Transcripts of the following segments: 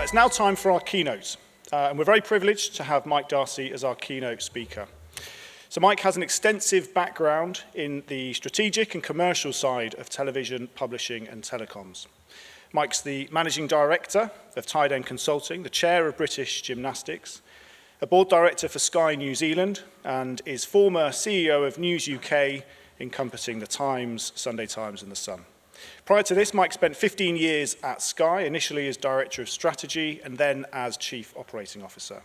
It's now time for our keynote, and we're very privileged to have Mike Darcey as our keynote speaker. So Mike has an extensive background in the strategic and commercial side of television, publishing and telecoms. Mike's the Managing Director of Tide End Consulting, the Chair of British Gymnastics, a Board Director for Sky New Zealand, and is former CEO of News UK, encompassing The Times, Sunday Times and The Sun. Prior to this, Mike spent 15 years at Sky, initially as Director of Strategy and then as Chief Operating Officer.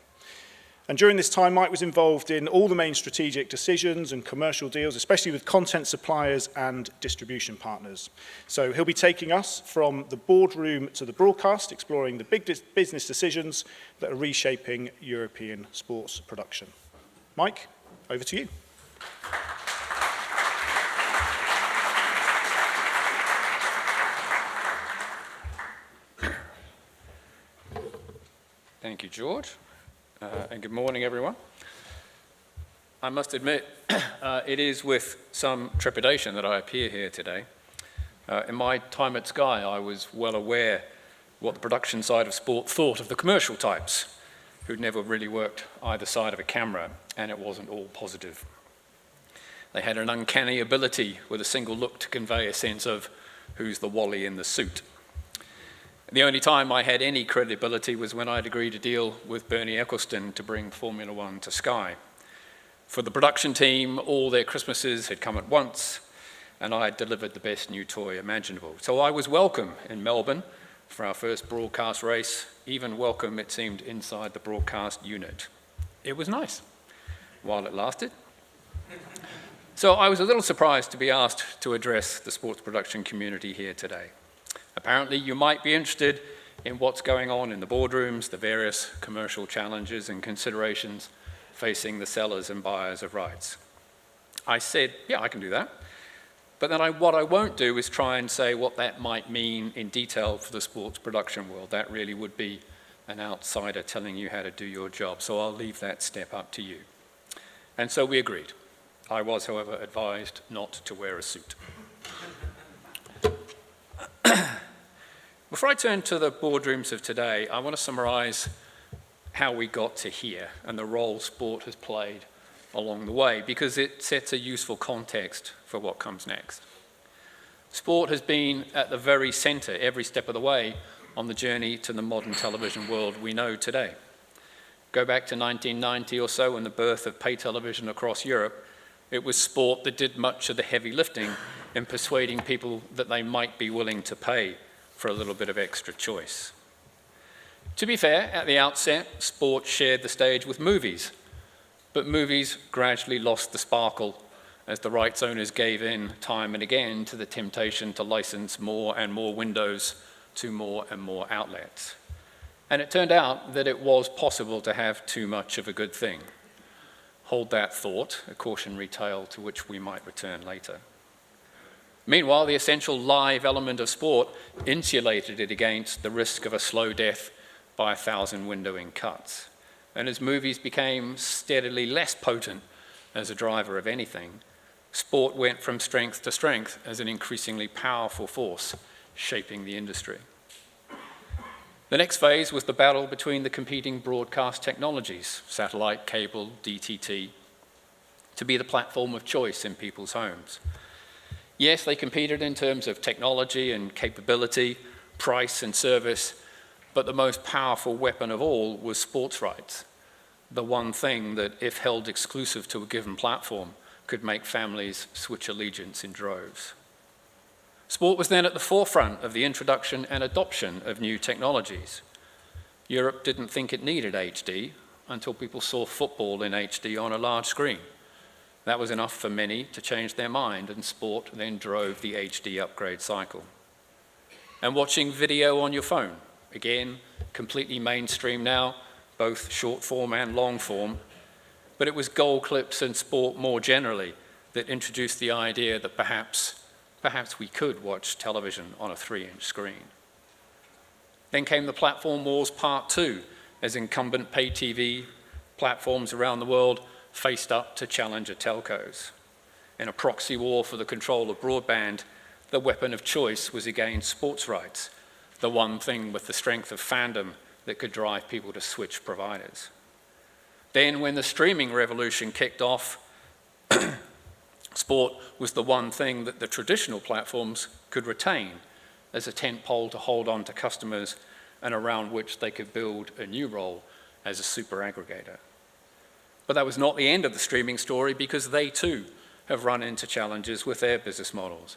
And during this time, Mike was involved in all the main strategic decisions and commercial deals, especially with content suppliers and distribution partners. So he'll be taking us from the boardroom to the broadcast, exploring the big business decisions that are reshaping European sports production. Mike, over to you. Thank you, George, and good morning, everyone. I must admit, it is with some trepidation that I appear here today. In my time at Sky, I was well aware what the production side of sport thought of the commercial types, who'd never really worked either side of a camera, and it wasn't all positive. They had an uncanny ability with a single look to convey a sense of who's the Wally in the suit. The only time I had any credibility was when I'd agreed to deal with Bernie Ecclestone to bring Formula One to Sky. For the production team, all their Christmases had come at once, and I had delivered the best new toy imaginable. So I was welcome in Melbourne for our first broadcast race, even welcome, it seemed, inside the broadcast unit. It was nice, while it lasted. So I was a little surprised to be asked to address the sports production community here today. Apparently, you might be interested in what's going on in the boardrooms, the various commercial challenges and considerations facing the sellers and buyers of rights. I said, yeah, I can do that. But then what I won't do is try and say what that might mean in detail for the sports production world. That really would be an outsider telling you how to do your job. So I'll leave that step up to you. And so we agreed. I was, however, advised not to wear a suit. Before I turn to the boardrooms of today, I want to summarize how we got to here and the role sport has played along the way, because it sets a useful context for what comes next. Sport has been at the very center every step of the way on the journey to the modern television world we know today. Go back to 1990 or so and the birth of pay television across Europe. It was sport that did much of the heavy lifting in persuading people that they might be willing to pay for a little bit of extra choice. To be fair, at the outset, sport shared the stage with movies, but movies gradually lost the sparkle as the rights owners gave in time and again to the temptation to license more and more windows to more and more outlets. And it turned out that it was possible to have too much of a good thing. Hold that thought, a cautionary tale to which we might return later. Meanwhile, the essential live element of sport insulated it against the risk of a slow death by 1,000 windowing cuts. And as movies became steadily less potent as a driver of anything, sport went from strength to strength as an increasingly powerful force shaping the industry. The next phase was the battle between the competing broadcast technologies, satellite, cable, DTT, to be the platform of choice in people's homes. Yes, they competed in terms of technology and capability, price and service, but the most powerful weapon of all was sports rights, the one thing that, if held exclusive to a given platform, could make families switch allegiance in droves. Sport was then at the forefront of the introduction and adoption of new technologies. Europe didn't think it needed HD until people saw football in HD on a large screen. That was enough for many to change their mind, and sport then drove the HD upgrade cycle. And watching video on your phone, again, completely mainstream now, both short form and long form, but it was goal clips and sport more generally that introduced the idea that perhaps we could watch television on a 3-inch screen. Then came the platform wars part 2, as incumbent pay TV platforms around the world faced up to challenger telcos. In a proxy war for the control of broadband, the weapon of choice was again sports rights, the one thing with the strength of fandom that could drive people to switch providers. Then when the streaming revolution kicked off, sport was the one thing that the traditional platforms could retain as a tentpole to hold on to customers and around which they could build a new role as a super aggregator. But that was not the end of the streaming story, because they too have run into challenges with their business models.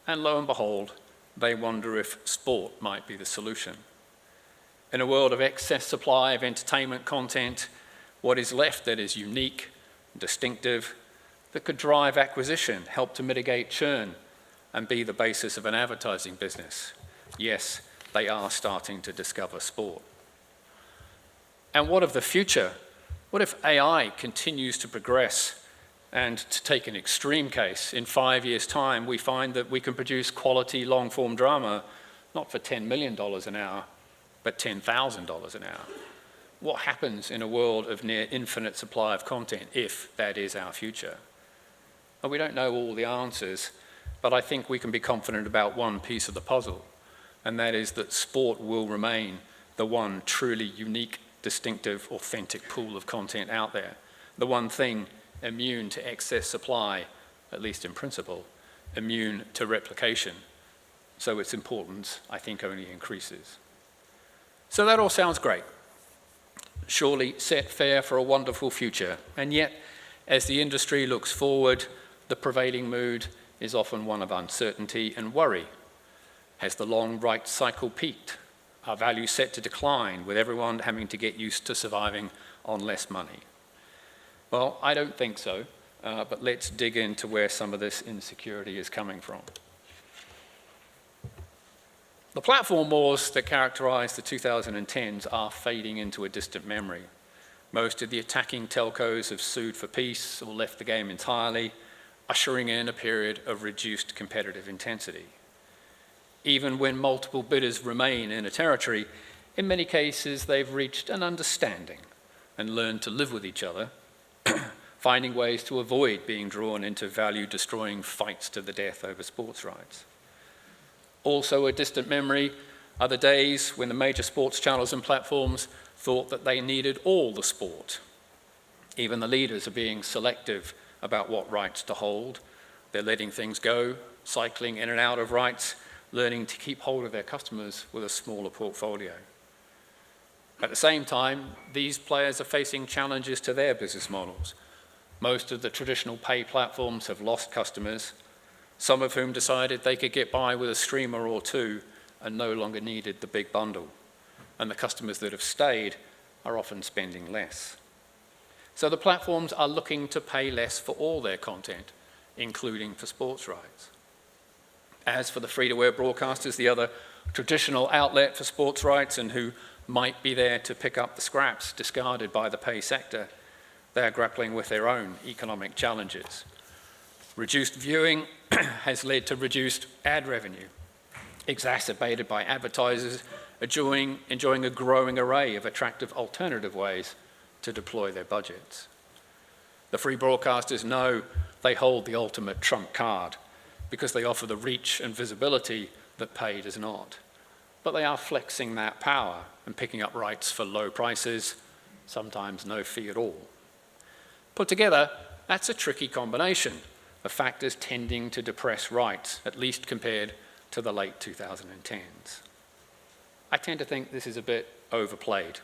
And lo and behold, they wonder if sport might be the solution. In a world of excess supply of entertainment content, what is left that is unique, distinctive, that could drive acquisition, help to mitigate churn, and be the basis of an advertising business? Yes, they are starting to discover sport. And what of the future? What if AI continues to progress? And to take an extreme case, in 5 years' time, we find that we can produce quality long-form drama, not for $10 million an hour, but $10,000 an hour. What happens in a world of near infinite supply of content if that is our future? Well, we don't know all the answers, but I think we can be confident about one piece of the puzzle, and that is that sport will remain the one truly unique, distinctive, authentic pool of content out there, the one thing immune to excess supply, at least in principle, immune to replication. So its importance, I think, only increases. So that all sounds great. Surely set fair for a wonderful future. And yet, as the industry looks forward, the prevailing mood is often one of uncertainty and worry. Has the long right cycle peaked? Are values set to decline, with everyone having to get used to surviving on less money? Well, I don't think so, but let's dig into where some of this insecurity is coming from. The platform wars that characterize the 2010s are fading into a distant memory. Most of the attacking telcos have sued for peace or left the game entirely, ushering in a period of reduced competitive intensity. Even when multiple bidders remain in a territory, in many cases they've reached an understanding and learned to live with each other, finding ways to avoid being drawn into value-destroying fights to the death over sports rights. Also a distant memory are the days when the major sports channels and platforms thought that they needed all the sport. Even the leaders are being selective about what rights to hold. They're letting things go, cycling in and out of rights, learning to keep hold of their customers with a smaller portfolio. At the same time, these players are facing challenges to their business models. Most of the traditional pay platforms have lost customers, some of whom decided they could get by with a streamer or two and no longer needed the big bundle. And the customers that have stayed are often spending less. So the platforms are looking to pay less for all their content, including for sports rights. As for the free-to-air broadcasters, the other traditional outlet for sports rights and who might be there to pick up the scraps discarded by the pay sector, they are grappling with their own economic challenges. Reduced viewing has led to reduced ad revenue, exacerbated by advertisers enjoying a growing array of attractive alternative ways to deploy their budgets. The free broadcasters know they hold the ultimate trump card because they offer the reach and visibility that pay does not. But they are flexing that power and picking up rights for low prices, sometimes no fee at all. Put together, that's a tricky combination of factors tending to depress rights, at least compared to the late 2010s. I tend to think this is a bit overplayed.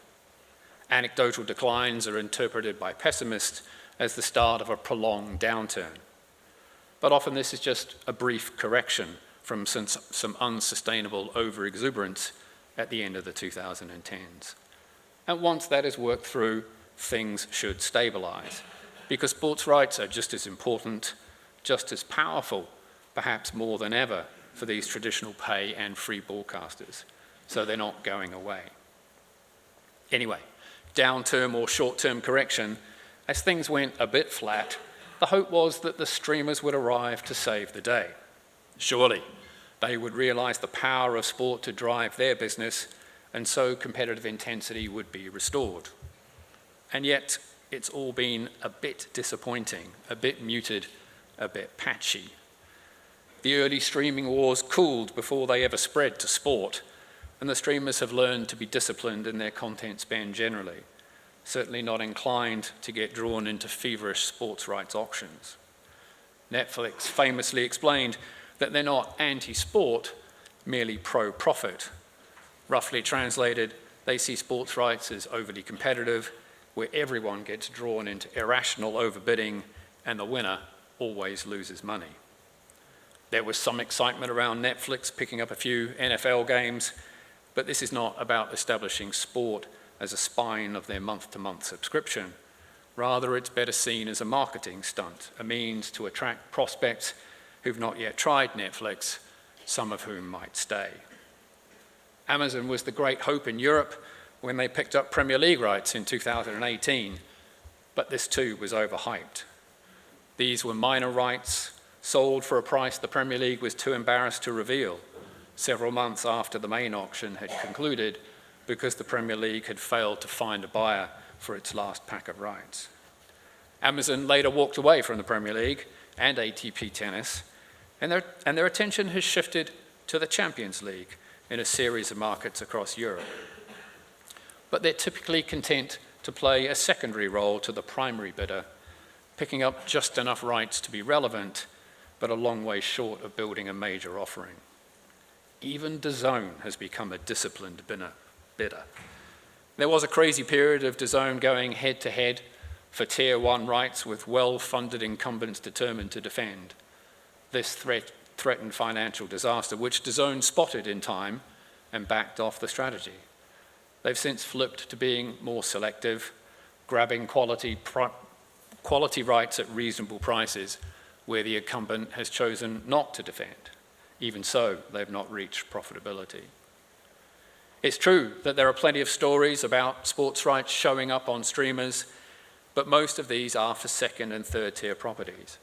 Anecdotal declines are interpreted by pessimists as the start of a prolonged downturn. But often this is just a brief correction from some unsustainable over-exuberance at the end of the 2010s. And once that is worked through, things should stabilize, because sports rights are just as important, just as powerful, perhaps more than ever, for these traditional pay and free broadcasters. So they're not going away. Anyway, downturn or short-term correction, as things went a bit flat, the hope was that the streamers would arrive to save the day. Surely, they would realize the power of sport to drive their business, and so competitive intensity would be restored. And yet, it's all been a bit disappointing, a bit muted, a bit patchy. The early streaming wars cooled before they ever spread to sport, and the streamers have learned to be disciplined in their content spend generally, certainly not inclined to get drawn into feverish sports rights auctions. Netflix famously explained that they're not anti-sport, merely pro-profit. Roughly translated, they see sports rights as overly competitive, where everyone gets drawn into irrational overbidding and the winner always loses money. There was some excitement around Netflix picking up a few NFL games, but this is not about establishing sport as a spine of their month-to-month subscription. Rather, it's better seen as a marketing stunt, a means to attract prospects who've not yet tried Netflix, some of whom might stay. Amazon was the great hope in Europe when they picked up Premier League rights in 2018, but this too was overhyped. These were minor rights, sold for a price the Premier League was too embarrassed to reveal, several months after the main auction had concluded, because the Premier League had failed to find a buyer for its last pack of rights. Amazon later walked away from the Premier League and ATP tennis, and their attention has shifted to the Champions League in a series of markets across Europe. But they're typically content to play a secondary role to the primary bidder, picking up just enough rights to be relevant, but a long way short of building a major offering. Even DAZN has become a disciplined bidder. There was a crazy period of DAZN going head-to-head for Tier 1 rights with well-funded incumbents determined to defend. This threatened financial disaster, which DAZN spotted in time and backed off the strategy. They've since flipped to being more selective, grabbing quality rights at reasonable prices where the incumbent has chosen not to defend. Even so, they've not reached profitability. It's true that there are plenty of stories about sports rights showing up on streamers, but most of these are for second and third tier properties.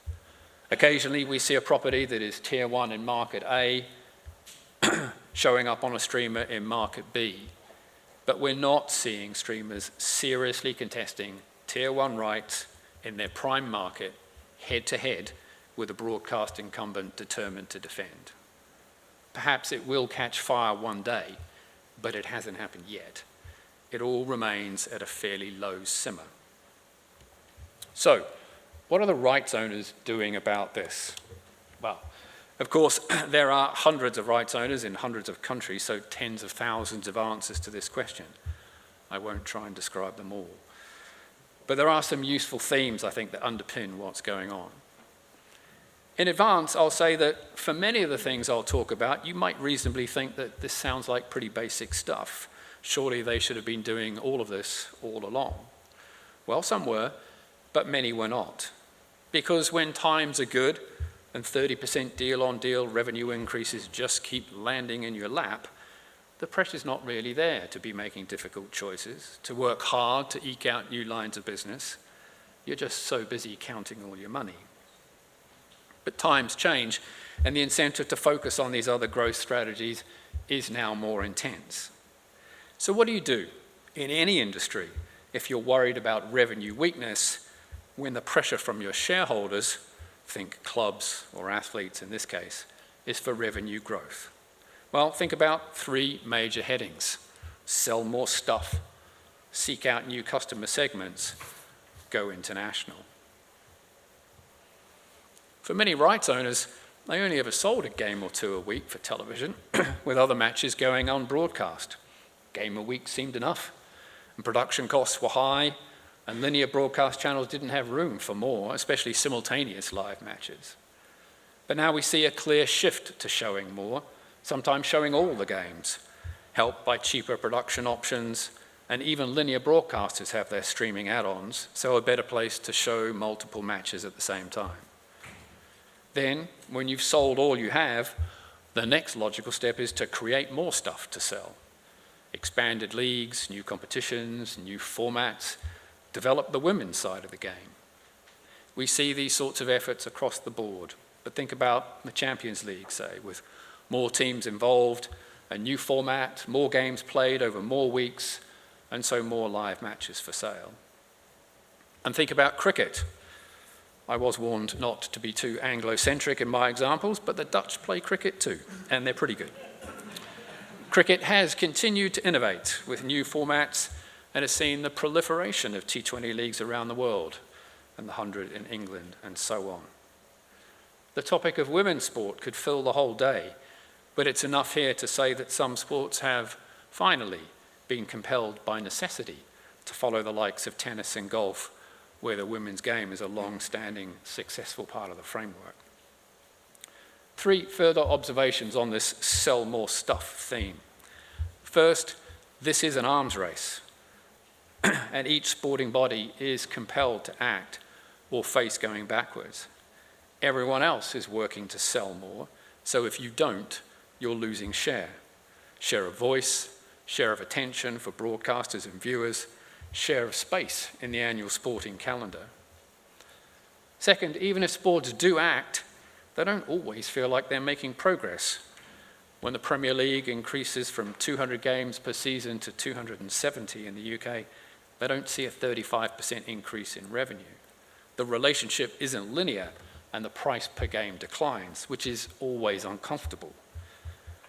Occasionally, we see a property that is Tier 1 in Market A showing up on a streamer in Market B, but we're not seeing streamers seriously contesting Tier 1 rights in their prime market head-to-head with a broadcast incumbent determined to defend. Perhaps it will catch fire one day, but it hasn't happened yet. It all remains at a fairly low simmer. So, what are the rights owners doing about this? Well, of course, there are hundreds of rights owners in hundreds of countries, so tens of thousands of answers to this question. I won't try and describe them all. But there are some useful themes, I think, that underpin what's going on. In advance, I'll say that for many of the things I'll talk about, you might reasonably think that this sounds like pretty basic stuff. Surely they should have been doing all of this all along. Well, some were, but many were not. Because when times are good and 30% deal-on-deal revenue increases just keep landing in your lap, the pressure's not really there to be making difficult choices, to work hard to eke out new lines of business. You're just so busy counting all your money. But times change, and the incentive to focus on these other growth strategies is now more intense. So what do you do in any industry if you're worried about revenue weakness when the pressure from your shareholders, think clubs or athletes in this case, is for revenue growth? Well, think about three major headings: sell more stuff, seek out new customer segments, go international. For many rights owners, they only ever sold a game or two a week for television, with other matches going on broadcast. Game a week seemed enough, and production costs were high, and linear broadcast channels didn't have room for more, especially simultaneous live matches. But now we see a clear shift to showing more, sometimes showing all the games, helped by cheaper production options, and even linear broadcasters have their streaming add-ons, so a better place to show multiple matches at the same time. Then, when you've sold all you have, the next logical step is to create more stuff to sell. Expanded leagues, new competitions, new formats, develop the women's side of the game. We see these sorts of efforts across the board, but think about the Champions League, say, with more teams involved, a new format, more games played over more weeks, and so more live matches for sale. And think about cricket. I was warned not to be too Anglo-centric in my examples, but the Dutch play cricket too, and they're pretty good. Cricket has continued to innovate with new formats and has seen the proliferation of T20 leagues around the world and the 100 in England and so on. The topic of women's sport could fill the whole day, but it's enough here to say that some sports have finally been compelled by necessity to follow the likes of tennis and golf, where the women's game is a long-standing, successful part of the framework. 3 further observations on this sell more stuff theme. First, this is an arms race, and each sporting body is compelled to act or face going backwards. Everyone else is working to sell more, so if you don't, you're losing share. Share of voice, share of attention for broadcasters and viewers, share of space in the annual sporting calendar. Second, even if sports do act, they don't always feel like they're making progress. When the Premier League increases from 200 games per season to 270 in the UK, they don't see a 35% increase in revenue. The relationship isn't linear, and the price per game declines, which is always uncomfortable.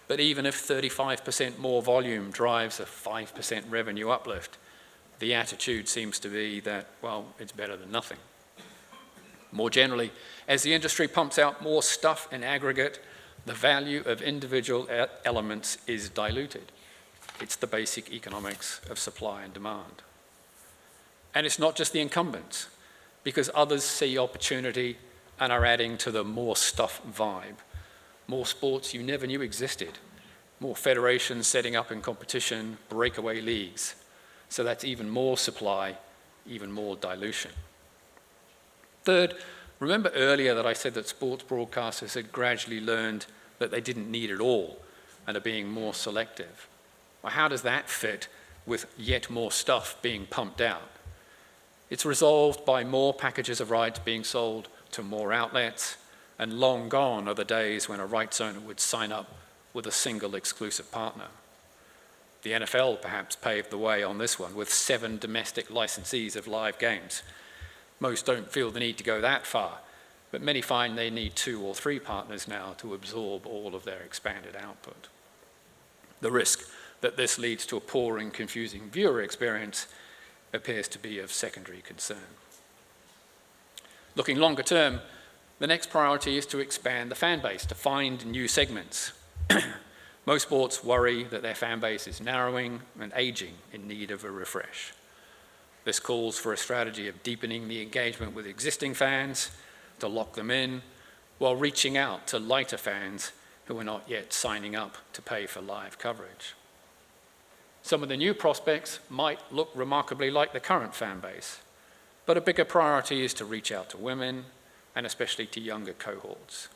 But even if 35% more volume drives a 5% revenue uplift, the attitude seems to be that, well, it's better than nothing. More generally, as the industry pumps out more stuff in aggregate, the value of individual elements is diluted. It's the basic economics of supply and demand. And it's not just the incumbents, because others see opportunity and are adding to the more stuff vibe. More sports you never knew existed, more federations setting up in competition, breakaway leagues. So that's even more supply, even more dilution. Third, remember earlier that I said that sports broadcasters had gradually learned that they didn't need it all and are being more selective. Well, how does that fit with yet more stuff being pumped out? It's resolved by more packages of rights being sold to more outlets, and long gone are the days when a rights owner would sign up with a single exclusive partner. The NFL perhaps paved the way on this one with 7 domestic licensees of live games. Most don't feel the need to go that far, but many find they need 2 or 3 partners now to absorb all of their expanded output. The risk that this leads to a poor and confusing viewer experience appears to be of secondary concern. Looking longer term, the next priority is to expand the fan base, to find new segments. Most sports worry that their fan base is narrowing and aging in need of a refresh. This calls for a strategy of deepening the engagement with existing fans, to lock them in, while reaching out to lighter fans who are not yet signing up to pay for live coverage. Some of the new prospects might look remarkably like the current fan base, but a bigger priority is to reach out to women, and especially to younger cohorts.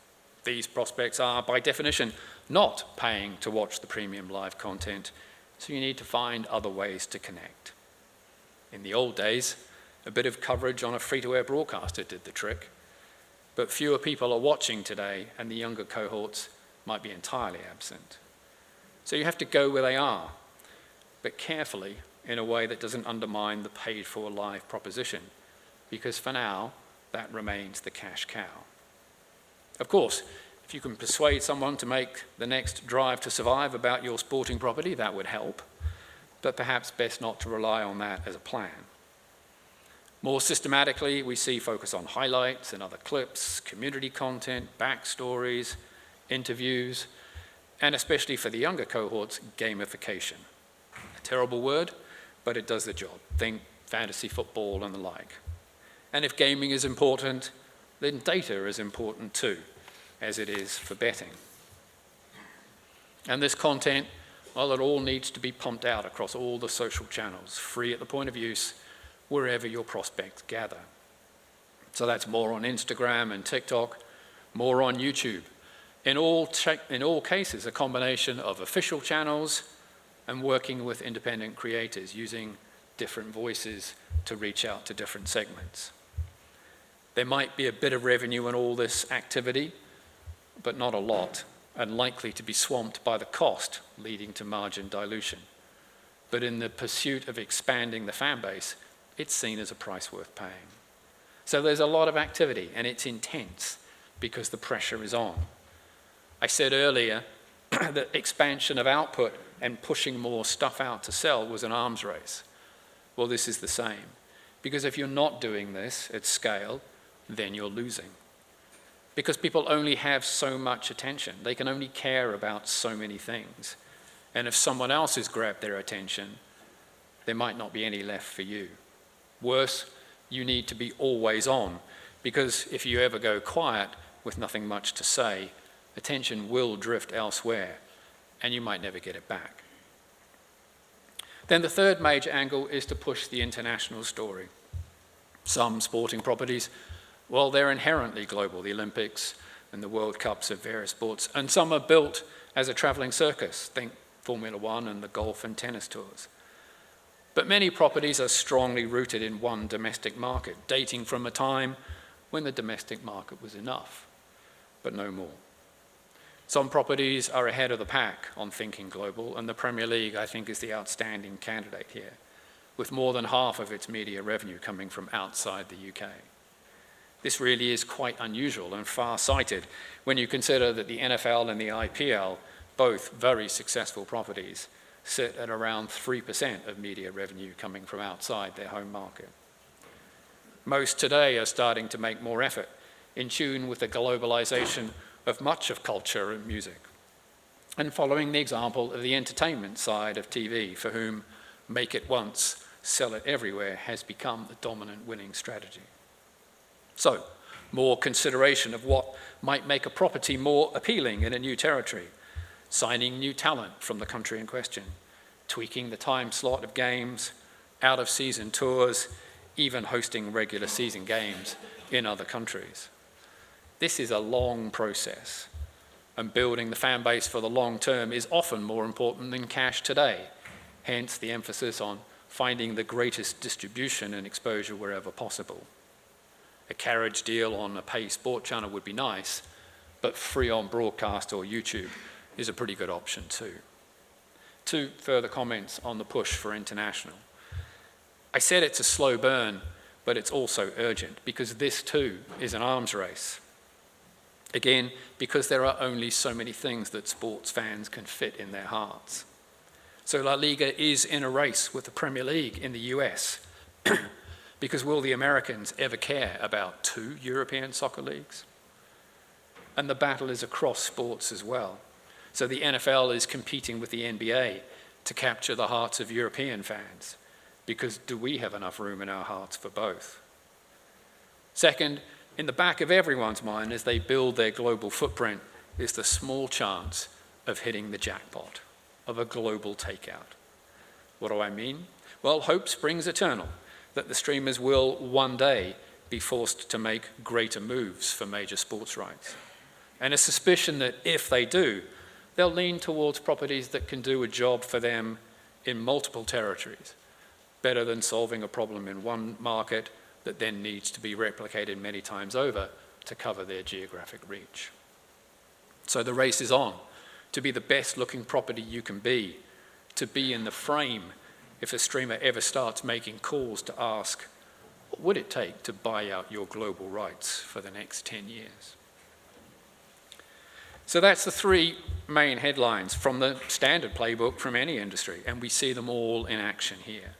These prospects are, by definition, not paying to watch the premium live content, so you need to find other ways to connect. In the old days, a bit of coverage on a free-to-air broadcaster did the trick, but fewer people are watching today, and the younger cohorts might be entirely absent. So you have to go where they are, but carefully in a way that doesn't undermine the paid-for live proposition, because for now, that remains the cash cow. Of course, if you can persuade someone to make the next Drive to Survive about your sporting property, that would help, but perhaps best not to rely on that as a plan. More systematically, we see focus on highlights and other clips, community content, backstories, interviews, and especially for the younger cohorts, gamification. A terrible word, but it does the job. Think fantasy football and the like. And if gaming is important, then data is important too, as it is for betting. And this content, well, it all needs to be pumped out across all the social channels, free at the point of use, wherever your prospects gather. So that's more on Instagram and TikTok, more on YouTube. In all cases, a combination of official channels and working with independent creators using different voices to reach out to different segments. There might be a bit of revenue in all this activity, but not a lot, and likely to be swamped by the cost, leading to margin dilution. But in the pursuit of expanding the fan base, it's seen as a price worth paying. So there's a lot of activity, and it's intense because the pressure is on. I said earlier that expansion of output and pushing more stuff out to sell was an arms race. Well, this is the same. Because if you're not doing this at scale, then you're losing. Because people only have so much attention. They can only care about so many things. And if someone else has grabbed their attention, there might not be any left for you. Worse, you need to be always on, because if you ever go quiet with nothing much to say, attention will drift elsewhere, and you might never get it back. Then the third major angle is to push the international story. Some sporting properties, well, they're inherently global, the Olympics and the World Cups of various sports, and some are built as a traveling circus, think Formula One and the golf and tennis tours. But many properties are strongly rooted in one domestic market, dating from a time when the domestic market was enough, but no more. Some properties are ahead of the pack on thinking global, and the Premier League, I think, is the outstanding candidate here, with more than half of its media revenue coming from outside the UK. This really is quite unusual and far-sighted when you consider that the NFL and the IPL, both very successful properties, sit at around 3% of media revenue coming from outside their home market. Most today are starting to make more effort in tune with the globalization of much of culture and music, and following the example of the entertainment side of TV, for whom make it once, sell it everywhere has become the dominant winning strategy. So, more consideration of what might make a property more appealing in a new territory, signing new talent from the country in question, tweaking the time slot of games, out-of-season tours, even hosting regular season games in other countries. This is a long process, and building the fan base for the long term is often more important than cash today, hence the emphasis on finding the greatest distribution and exposure wherever possible. A carriage deal on a pay sport channel would be nice, but free on broadcast or YouTube is a pretty good option too. 2 further comments on the push for international. I said it's a slow burn, but it's also urgent, because this too is an arms race. Again, because there are only so many things that sports fans can fit in their hearts. So La Liga is in a race with the Premier League in the US, because will the Americans ever care about 2 European soccer leagues? And the battle is across sports as well. So the NFL is competing with the NBA to capture the hearts of European fans, because do we have enough room in our hearts for both? Second, in the back of everyone's mind as they build their global footprint is the small chance of hitting the jackpot, of a global takeout. What do I mean? Well, hope springs eternal that the streamers will one day be forced to make greater moves for major sports rights. And a suspicion that if they do, they'll lean towards properties that can do a job for them in multiple territories, better than solving a problem in one market that then needs to be replicated many times over to cover their geographic reach. So the race is on to be the best looking property you can be, to be in the frame if a streamer ever starts making calls to ask, what would it take to buy out your global rights for the next 10 years? So that's the 3 main headlines from the standard playbook from any industry, and we see them all in action here.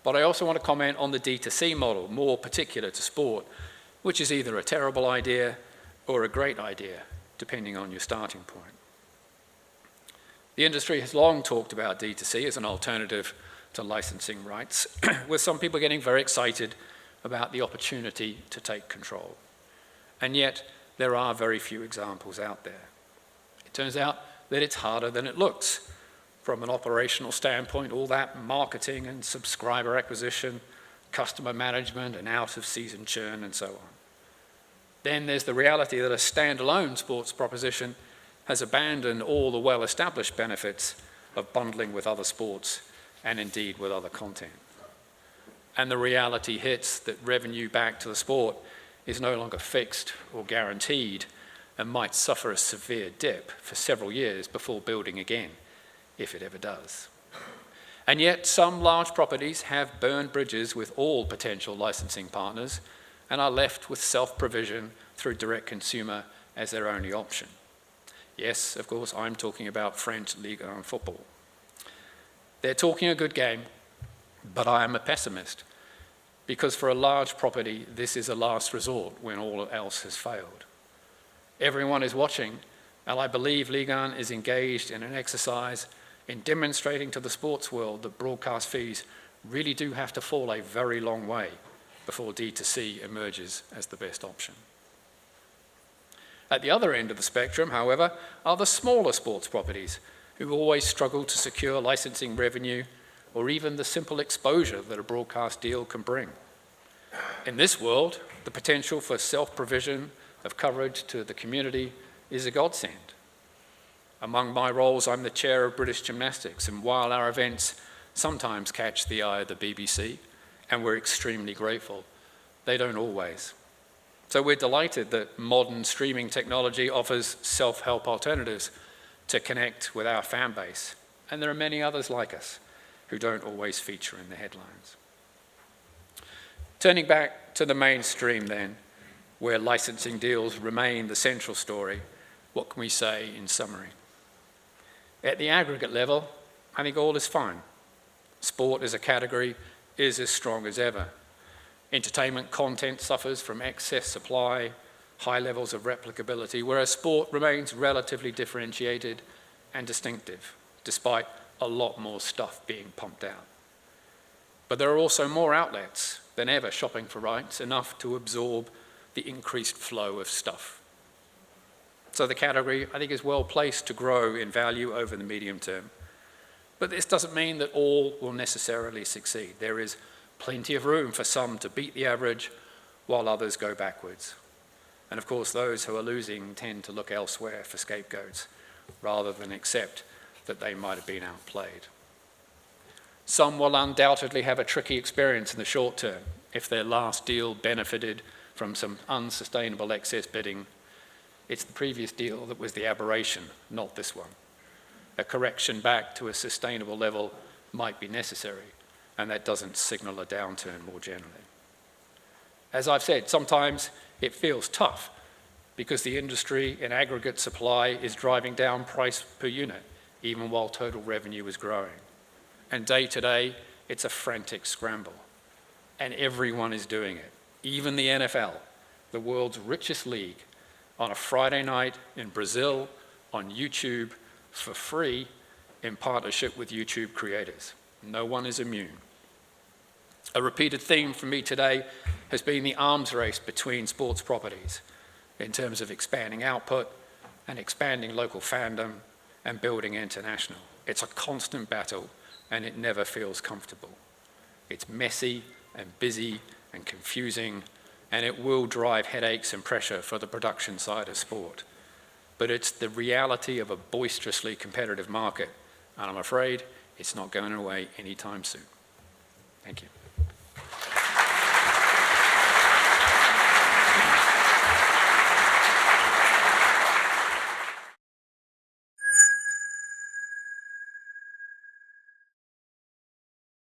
But I also want to comment on the D2C model, more particular to sport, which is either a terrible idea or a great idea, depending on your starting point. The industry has long talked about D2C as an alternative to licensing rights, with some people getting very excited about the opportunity to take control. And yet, there are very few examples out there. It turns out that it's harder than it looks. From an operational standpoint, all that marketing and subscriber acquisition, customer management and out-of-season churn and so on. Then there's the reality that a standalone sports proposition has abandoned all the well-established benefits of bundling with other sports and indeed with other content. And the reality hits that revenue back to the sport is no longer fixed or guaranteed and might suffer a severe dip for several years before building again, if it ever does. And yet some large properties have burned bridges with all potential licensing partners and are left with self-provision through direct consumer as their only option. Yes, of course, I'm talking about French Ligue 1 football. They're talking a good game, but I am a pessimist, because for a large property, this is a last resort when all else has failed. Everyone is watching, and I believe Ligue 1 is engaged in an exercise in demonstrating to the sports world that broadcast fees really do have to fall a very long way before D2C emerges as the best option. At the other end of the spectrum, however, are the smaller sports properties who always struggle to secure licensing revenue or even the simple exposure that a broadcast deal can bring. In this world, the potential for self-provision of coverage to the community is a godsend. Among my roles, I'm the chair of British Gymnastics, and while our events sometimes catch the eye of the BBC, and we're extremely grateful, they don't always. So we're delighted that modern streaming technology offers self-help alternatives to connect with our fan base, and there are many others like us who don't always feature in the headlines. Turning back to the mainstream then, where licensing deals remain the central story, what can we say in summary? At the aggregate level, I think all is fine. Sport as a category is as strong as ever. Entertainment content suffers from excess supply, high levels of replicability, whereas sport remains relatively differentiated and distinctive, despite a lot more stuff being pumped out. But there are also more outlets than ever shopping for rights, enough to absorb the increased flow of stuff. So the category, I think, is well placed to grow in value over the medium term. But this doesn't mean that all will necessarily succeed. There is plenty of room for some to beat the average while others go backwards. And of course, those who are losing tend to look elsewhere for scapegoats rather than accept that they might have been outplayed. Some will undoubtedly have a tricky experience in the short term if their last deal benefited from some unsustainable excess bidding. It's the previous deal that was the aberration, not this one. A correction back to a sustainable level might be necessary, and that doesn't signal a downturn more generally. As I've said, sometimes it feels tough because the industry in aggregate supply is driving down price per unit, even while total revenue is growing. And day to day, it's a frantic scramble. And everyone is doing it, even the NFL, the world's richest league, on a Friday night in Brazil, on YouTube, for free, in partnership with YouTube creators. No one is immune. A repeated theme for me today has been the arms race between sports properties in terms of expanding output and expanding local fandom and building international. It's a constant battle, and it never feels comfortable. It's messy and busy and confusing, and it will drive headaches and pressure for the production side of sport. But it's the reality of a boisterously competitive market, and I'm afraid it's not going away anytime soon. Thank you.